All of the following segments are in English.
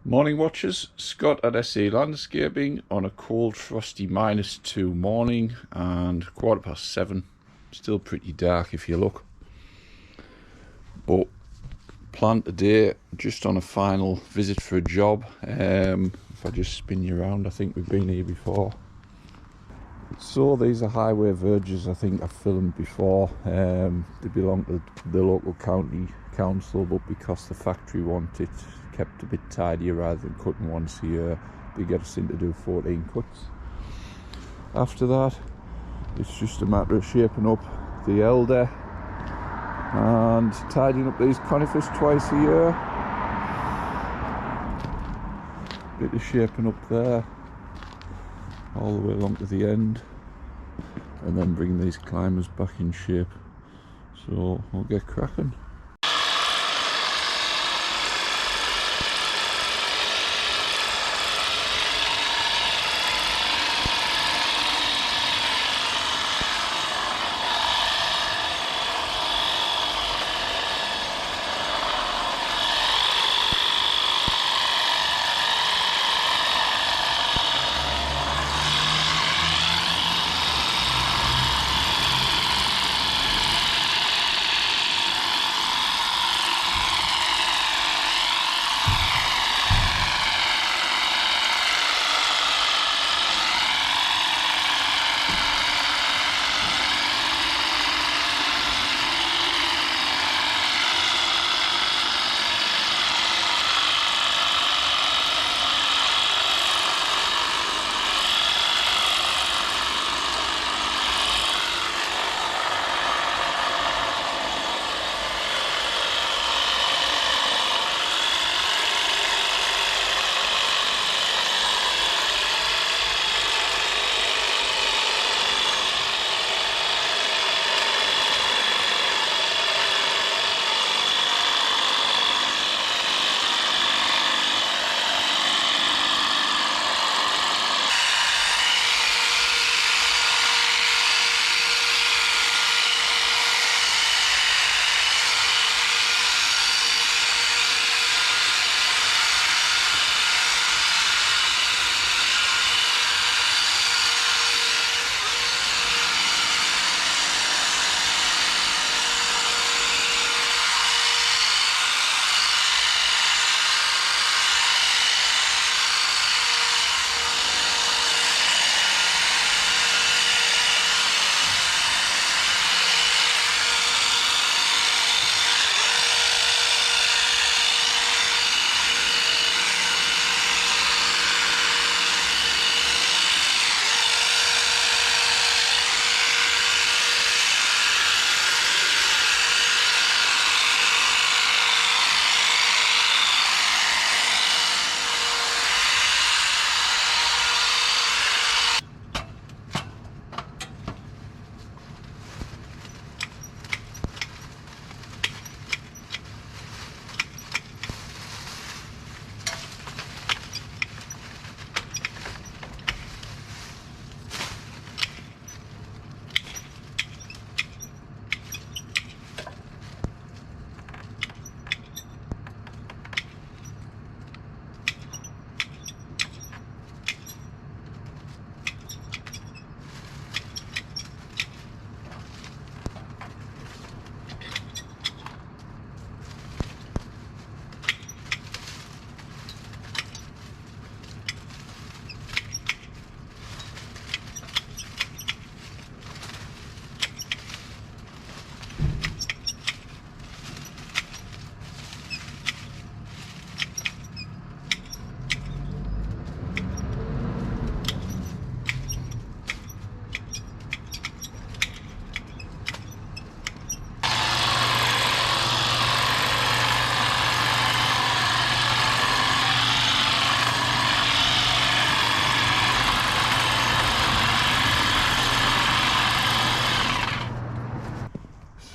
Morning watchers, Scott at SA Landscaping on a cold frosty -2 morning and 7:15. Still pretty dark if you look, but plan today just on a final visit for a job. If I just spin you around, I think we've been here before. So these are highway verges. I think I've filmed before. They belong to the local county council, but because the factory want it kept a bit tidier rather than cutting once a year, they get us in to do 14 cuts. After that, it's just a matter of shaping up the elder and tidying up these conifers twice a year. Bit of shaping up there all the way along to the end, and then bring these climbers back in shape. So we'll get cracking.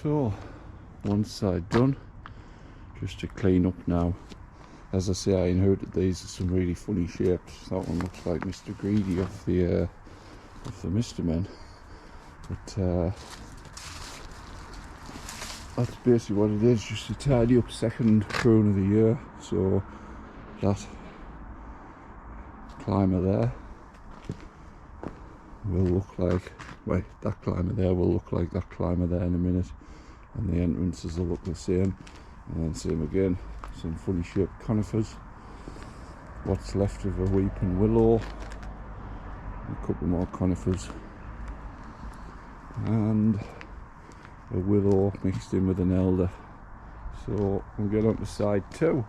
So, one side done, just to clean up now. As I say, I inherited these as some really funny shapes. That one looks like Mr. Greedy of the Mr. Men, but that's basically what it is, just a tidy up second prune of the year. So that climber there will look like, wait, that climber there will look like that climber there in a minute, and the entrances will look the same. And then same again, some funny shaped conifers, what's left of a weeping willow, a couple more conifers, and a willow mixed in with an elder. So we'll get on to side 2.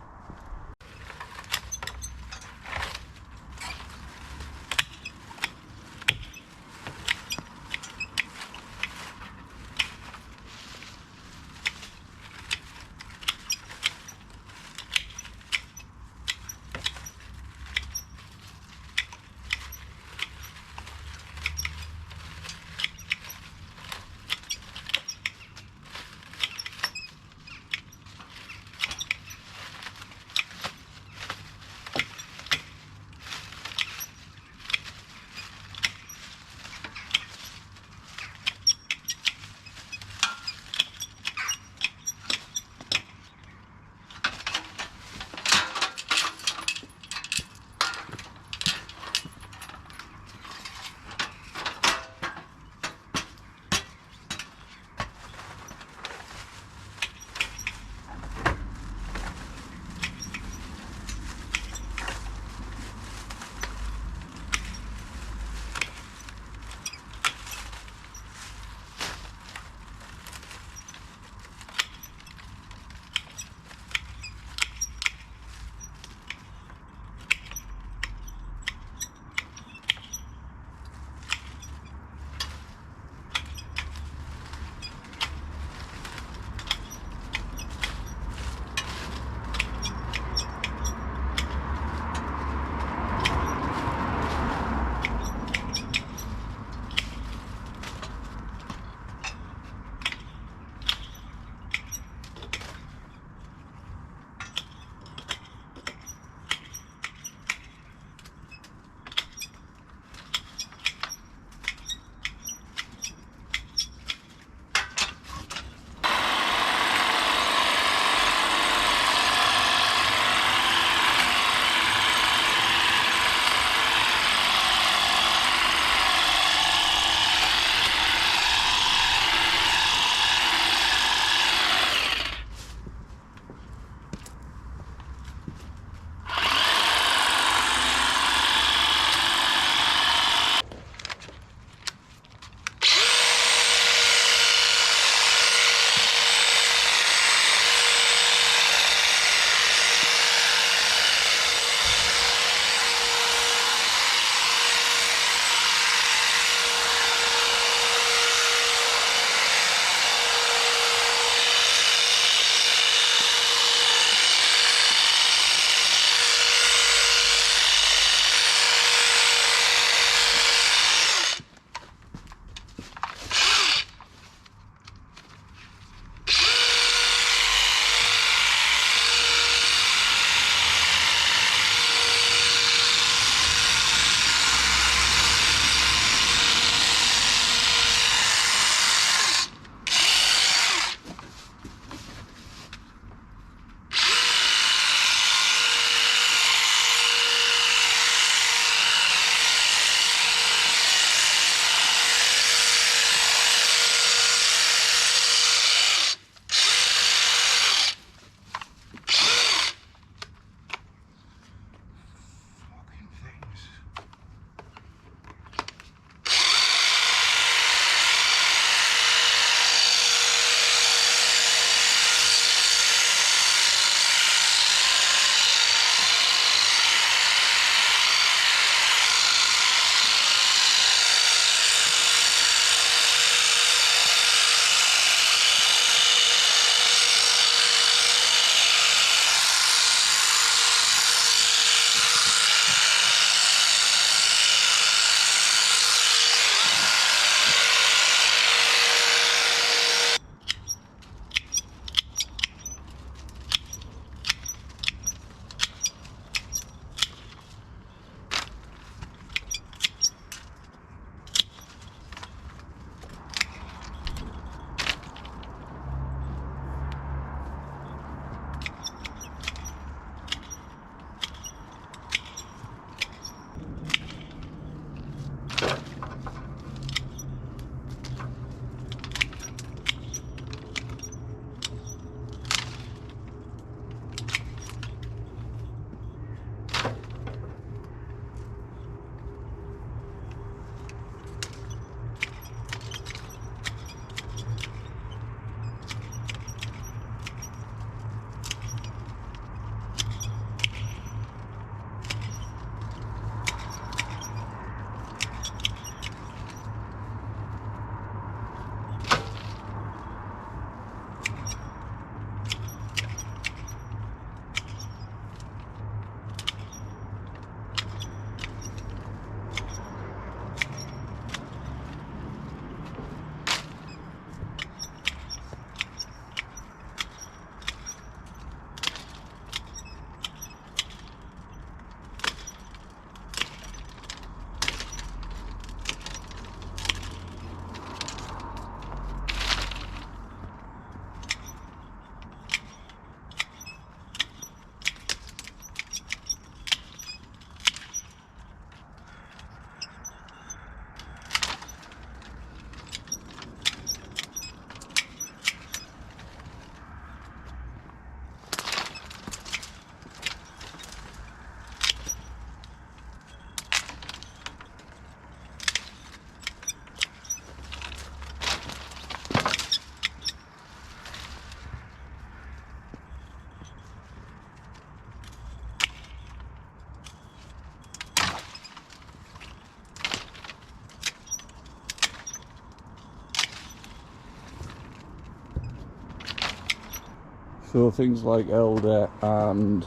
So things like elder and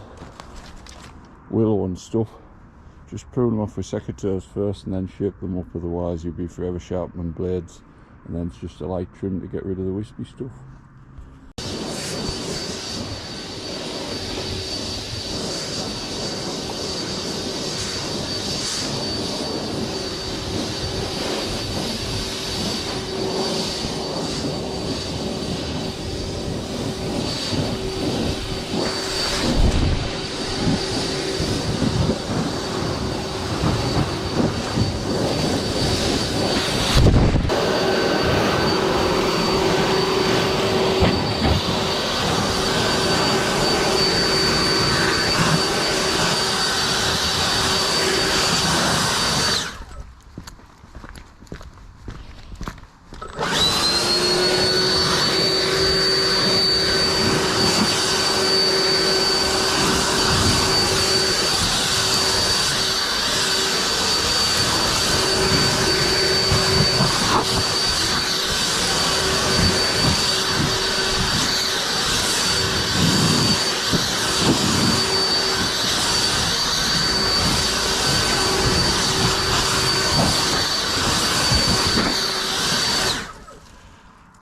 willow and stuff, just prune them off with secateurs first and then shape them up, otherwise you'll be forever sharpening blades, and then it's just a light trim to get rid of the wispy stuff.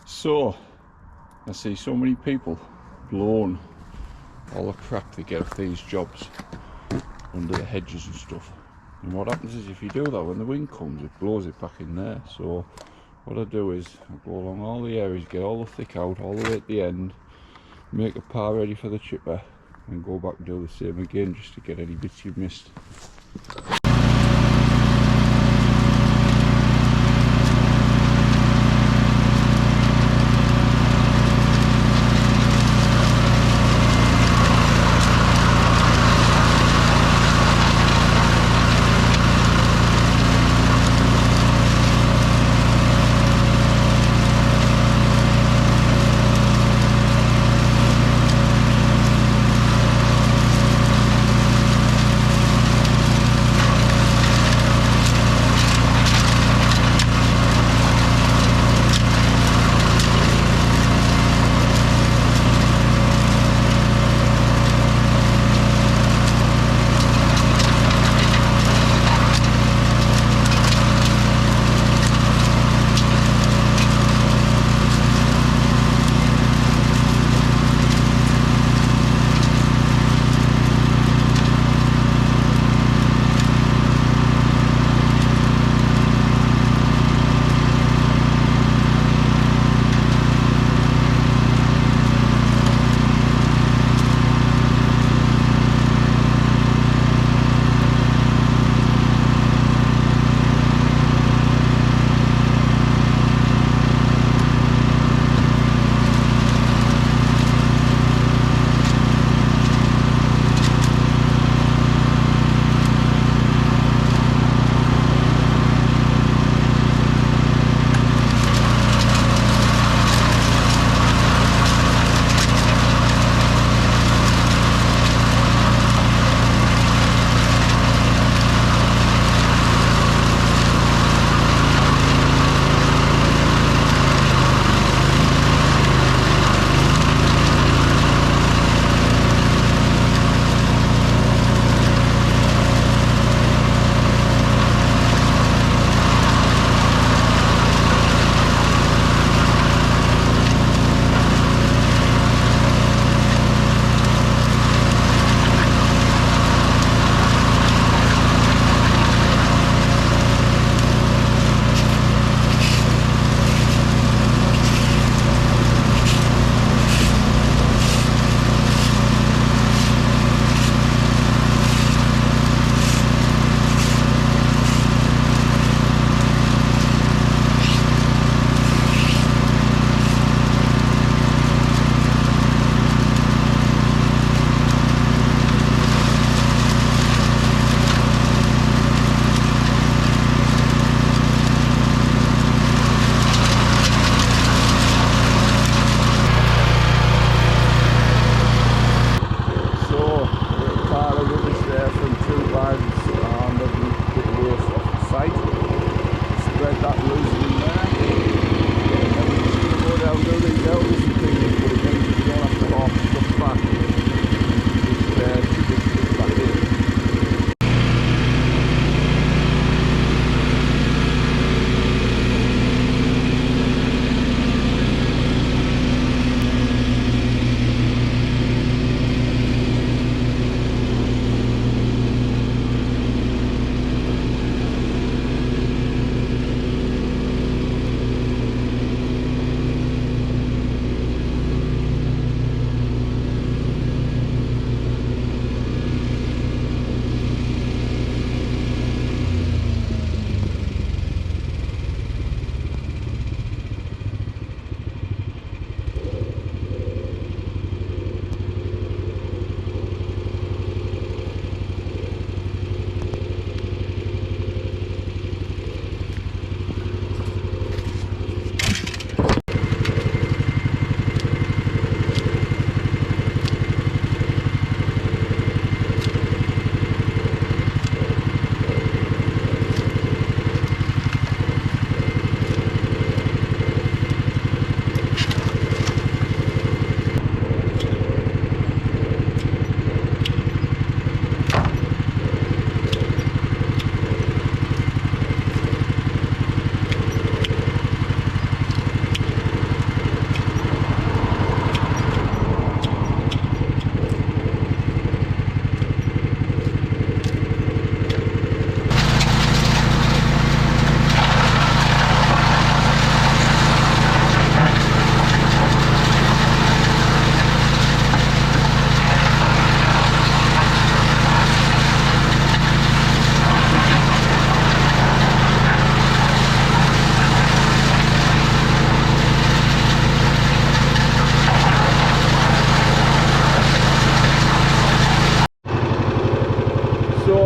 So, I see so many people blowing all the crap they get off these jobs under the hedges and stuff. And what happens is, if you do that, when the wind comes, it blows it back in there. So what I do is I go along all the areas, get all the thick out, all the way at the end, make a pile ready for the chipper, and go back and do the same again, just to get any bits you've missed.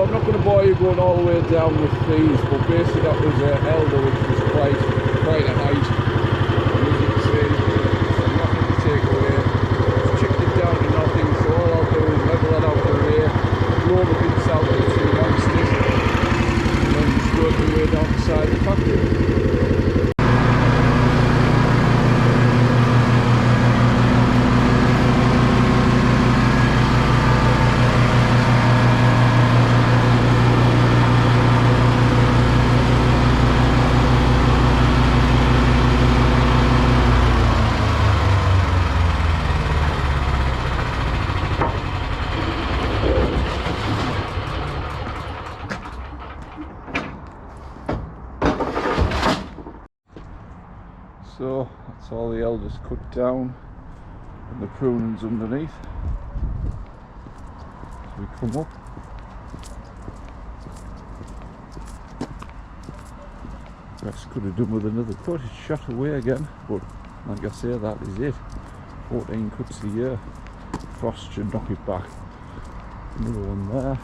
I'm not going to bore you going all the way down with these, but basically that was elder, which was quite a height. And as you can see, there's nothing to take away. Just chipped it down to nothing, so all I'll do is level that out of the rear, blow the bits out of the two monsters, and then just work the way down the side of the factory. So that's all the elders cut down and the prunes underneath. So we come up. Perhaps could have done with another cut, it's shot away again, but like I say, that is it. 14 cuts a year. Frost should knock it back. Another one there.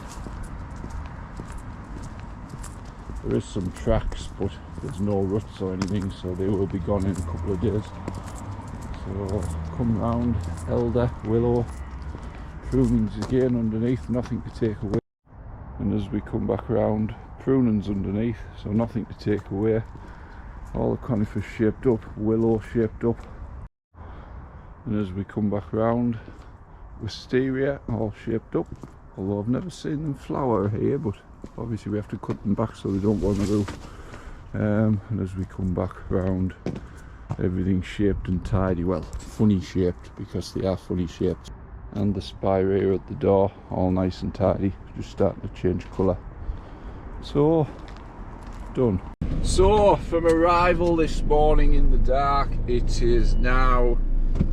There is some tracks, but there's no ruts or anything, so they will be gone in a couple of days. So come round, elder, willow, prunings again underneath, nothing to take away. And as we come back round, prunings underneath, so nothing to take away. All the conifers shaped up, willow shaped up. And as we come back round, wisteria all shaped up. Although I've never seen them flower here, but obviously we have to cut them back so they don't go on the roof. And as we come back round, everything's shaped and tidy. Well, funny shaped, because they are funny shaped. And the spire at the door, all nice and tidy, just starting to change colour. So, done. So, from arrival this morning in the dark, it is now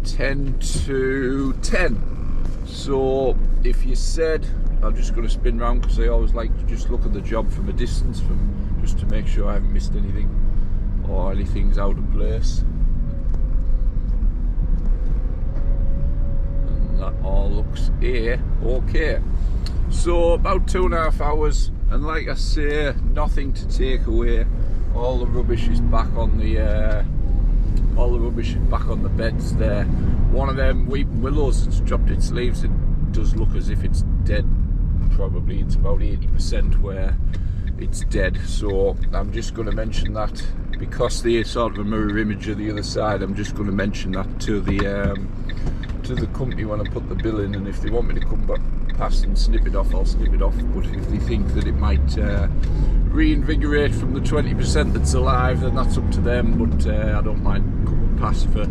10 to 10. So if you said, I'm just going to spin round because I always like to just look at the job from a distance, just to make sure I haven't missed anything or anything's out of place. And that all looks okay. So about 2.5 hours, and like I say, nothing to take away. All the rubbish is back on the beds there. One of them weeping willows that's dropped its leaves. It does look as if it's dead. Probably it's about 80% where it's dead. So I'm just going to mention that, because they're sort of a mirror image of the other side. I'm just going to mention that to the company when I put the bill in, and if they want me to come back past and snip it off, I'll snip it off. But if they think that it might reinvigorate from the 20% that's alive, then that's up to them. But I don't mind coming past for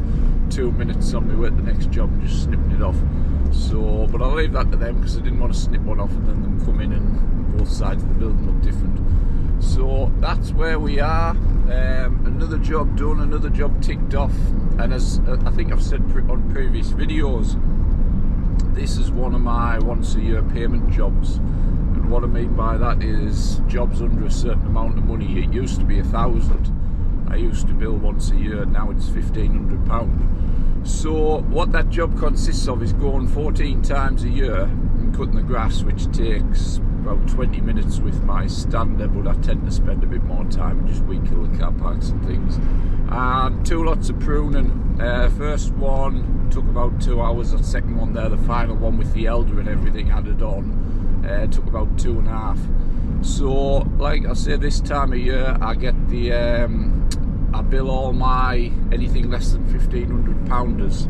2 minutes on my way to the next job and just snipping it off. So, but I'll leave that to them, because I didn't want to snip one off and then them come in and both sides of the building look different. So that's where we are. Another job done, another job ticked off. And as I think I've said on previous videos, this is one of my once a year payment jobs. And what I mean by that is jobs under a certain amount of money. It used to be 1,000. I used to bill once a year, now it's £1,500. So what that job consists of is going 14 times a year and cutting the grass, which takes about 20 minutes with my stander, but I tend to spend a bit more time and just weed kill the car parks and things. And 2 lots of pruning. First one took about 2 hours, the second one there, the final one with the elder and everything added on, took about 2.5. So like I say, this time of year I get the I bill all my anything less than 1,500 pounders.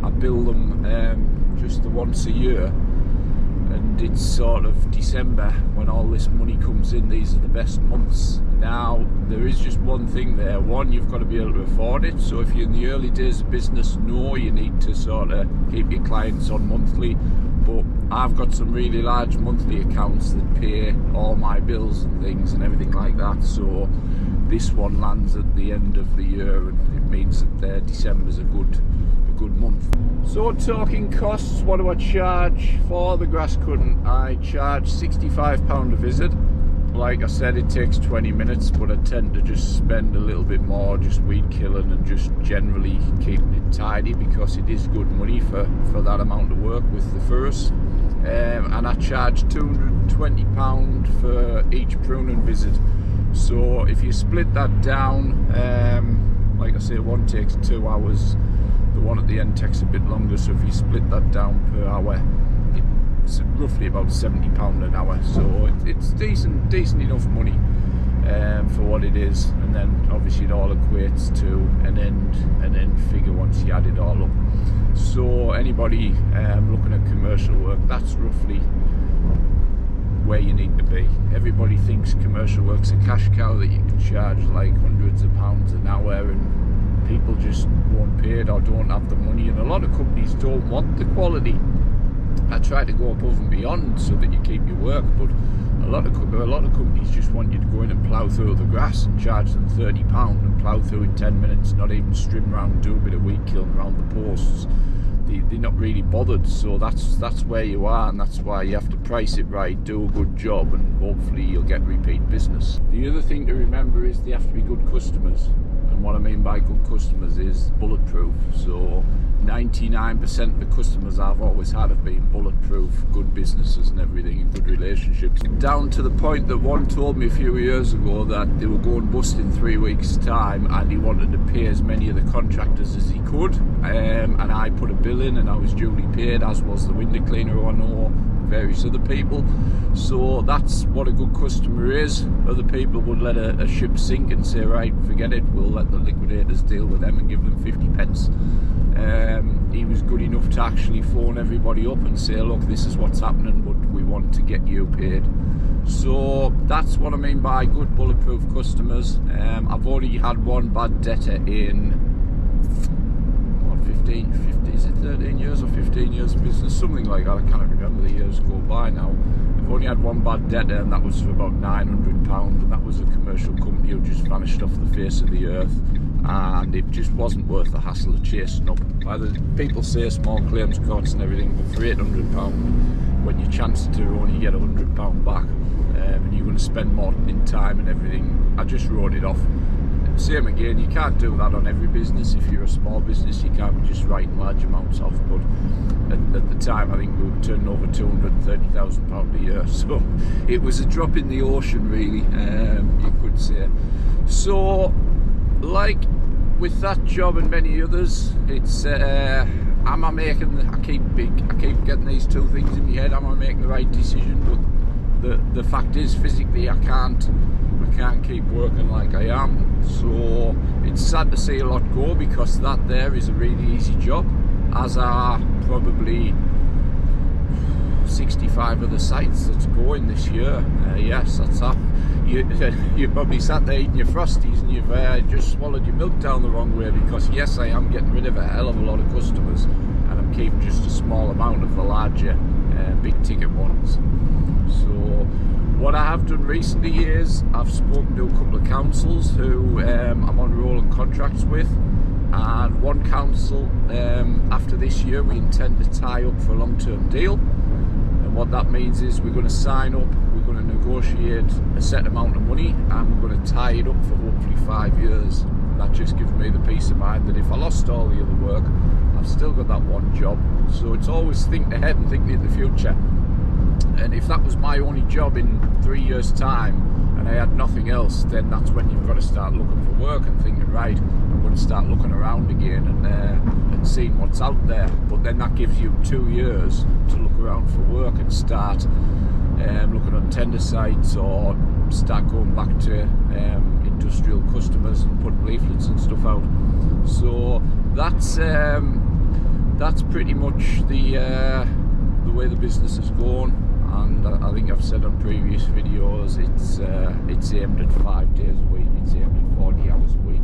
I bill them just the once a year, and it's sort of December when all this money comes in. These are the best months. Now there is just one thing there. One, you've got to be able to afford it. So if you're in the early days of business, no, you need to sort of keep your clients on monthly. But I've got some really large monthly accounts that pay all my bills and things and everything like that. So this one lands at the end of the year, and it means that December's a good month. So talking costs, what do I charge for the grass cutting? I charge £65 a visit. Like I said, it takes 20 minutes, but I tend to just spend a little bit more just weed killing and just generally keeping it tidy, because it is good money for that amount of work with the furze. and I charge £220 for each pruning visit. So if you split that down, like I say, one takes 2 hours, the one at the end takes a bit longer, so if you split that down per hour, it's roughly about £70 an hour. So it's decent enough money for what it is, and then obviously it all equates to an end figure once you add it all up. So anybody looking at commercial work, that's roughly where you need to be. Everybody thinks commercial work's a cash cow that you can charge like hundreds of pounds an hour, and people just won't pay it or don't have the money, and a lot of companies don't want the quality. I try to go above and beyond so that you keep your work, but a lot of companies just want you to go in and plough through the grass and charge them £30 and plough through in 10 minutes, not even strim around, do a bit of weed killing around the posts. They're not really bothered. So that's where you are, and that's why you have to price it right, do a good job, and hopefully you'll get repeat business. The other thing to remember is they have to be good customers, and what I mean by good customers is bulletproof. So 99% of the customers I've always had have been bulletproof, good businesses and everything, and good relationships. Down to the point that one told me a few years ago that they were going bust in 3 weeks' time, and he wanted to pay as many of the contractors as he could. And I put a bill in, and I was duly paid, as was the window cleaner who I know, various other people. So that's what a good customer is. Other people would let a ship sink and say, right, forget it, we'll let the liquidators deal with them and give them 50 pence. He was good enough to actually phone everybody up and say, look, this is what's happening, but we want to get you paid. So that's what I mean by good bulletproof customers. I've already had one bad debtor in what, 15, is it 13 years or 15 years of business, something like that. I can't remember, the years go by now. I've only had one bad debtor, and that was for about £900, and that was a commercial company who just vanished off the face of the earth, and it just wasn't worth the hassle of chasing up. Either people say small claims courts and everything, but for £800, when you chance to only get £100 back, and you're going to spend more in time and everything, I just wrote it off. Same again, you can't do that on every business. If you're a small business, you can't be just writing large amounts off, but at the time I think we were turning over £230,000 a year, so it was a drop in the ocean, really, you could say. So like with that job and many others, it's I keep getting these two things in my head. Am I making the right decision? But the fact is, physically I can't keep working like I am. So it's sad to see a lot go, because that there is a really easy job, as are probably 65 other sites that's going this year. Yes, that's how you probably sat there eating your Frosties and you've just swallowed your milk down the wrong way, because yes, I am getting rid of a hell of a lot of customers, and I'm keeping just a small amount of the larger big ticket ones. So what I have done recently is I've spoken to a couple of councils who I'm on rolling contracts with, and one council, after this year, we intend to tie up for a long-term deal. And what that means is we're going to sign up, we're going to negotiate a set amount of money, and we're going to tie it up for hopefully 5 years. That just gives me the peace of mind that if I lost all the other work, I've still got that one job. So it's always thinking ahead and thinking in the future. And if that was my only job in 3 years' time and I had nothing else, then that's when you've got to start looking for work and thinking, right, I'm going to start looking around again and seeing what's out there. But then that gives you 2 years to look around for work and start looking on tender sites, or start going back to industrial customers and putting leaflets and stuff out. So that's pretty much the way the business is going. And I think I've said on previous videos, it's aimed at 5 days a week, it's aimed at 40 hours a week.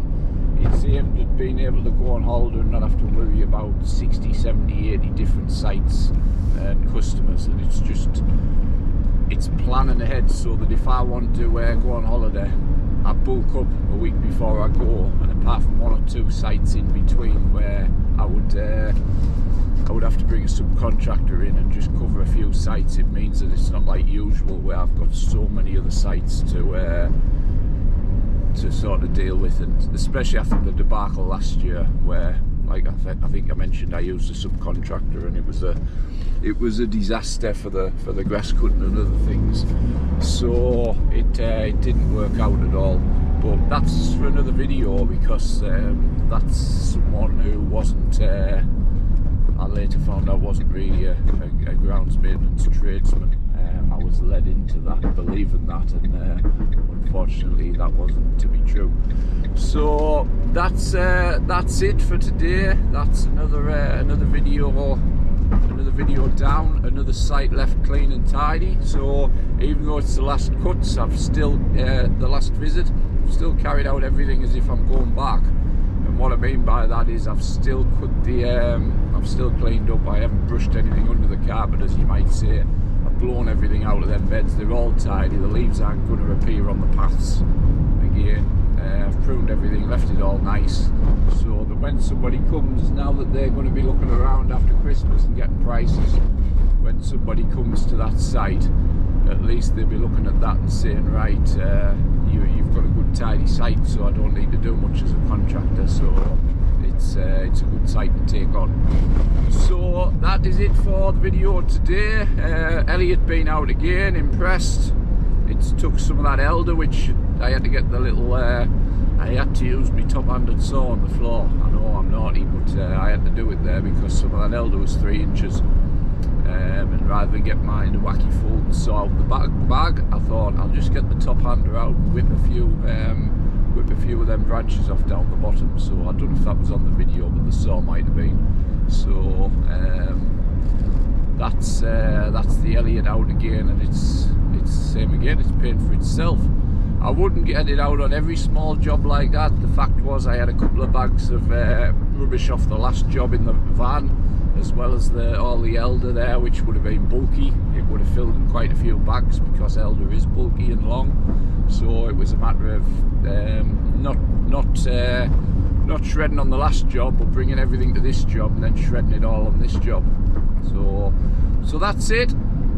It's aimed at being able to go on holiday and not have to worry about 60, 70, 80 different sites and customers. And it's planning ahead, so that if I want to go on holiday, I bulk up a week before I go, and apart from 1 or 2 sites in between where I would have to bring a subcontractor in and just cover a few sites, it means that it's not like usual where I've got so many other sites to sort of deal with. And especially after the debacle last year, where, like I think I mentioned, I used a subcontractor, and it was a it was a disaster for the grass cutting and other things, so it didn't work out at all. But that's for another video, because that's someone who wasn't, I later found out wasn't really a grounds maintenance tradesman. I was led into that, believing that, and unfortunately that wasn't to be true. So that's it for today. That's another video down, another site left clean and tidy. So even though it's the last cuts, I've still the last visit, I've still carried out everything as if I'm going back. And what I mean by that is I've still cut the I've still cleaned up. I haven't brushed anything under the carpet, as you might say. I've blown everything out of them beds. They're all tidy. The leaves aren't going to appear on the paths again. I've pruned everything, left it all nice, so that when somebody comes, now that they're going to be looking around after Christmas and getting prices, when somebody comes to that site, at least they'll be looking at that and saying, right, you've got a good tidy site, so I don't need to do much as a contractor, so it's a good site to take on. So that is it for the video today. Elliot been out again, impressed. It's took some of that elder, which I had to get the little, I had to use my top-handed saw on the floor. I know I'm naughty, but I had to do it there because some of that elder was 3 inches. And rather than get mine a wacky fool and saw out the bag, I thought I'll just get the top-hander out and whip a few of them branches off down the bottom. So I don't know if that was on the video, but the saw might have been. So that's the Eliet out again, and it's the same again. It's paying for itself. I wouldn't get it out on every small job like that. The fact was, I had a couple of bags of rubbish off the last job in the van, as well as all the elder there, which would have been bulky. It would have filled in quite a few bags because elder is bulky and long. So it was a matter of not shredding on the last job, but bringing everything to this job and then shredding it all on this job. So that's it.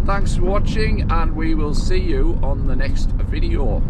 Thanks for watching, and we will see you on the next video.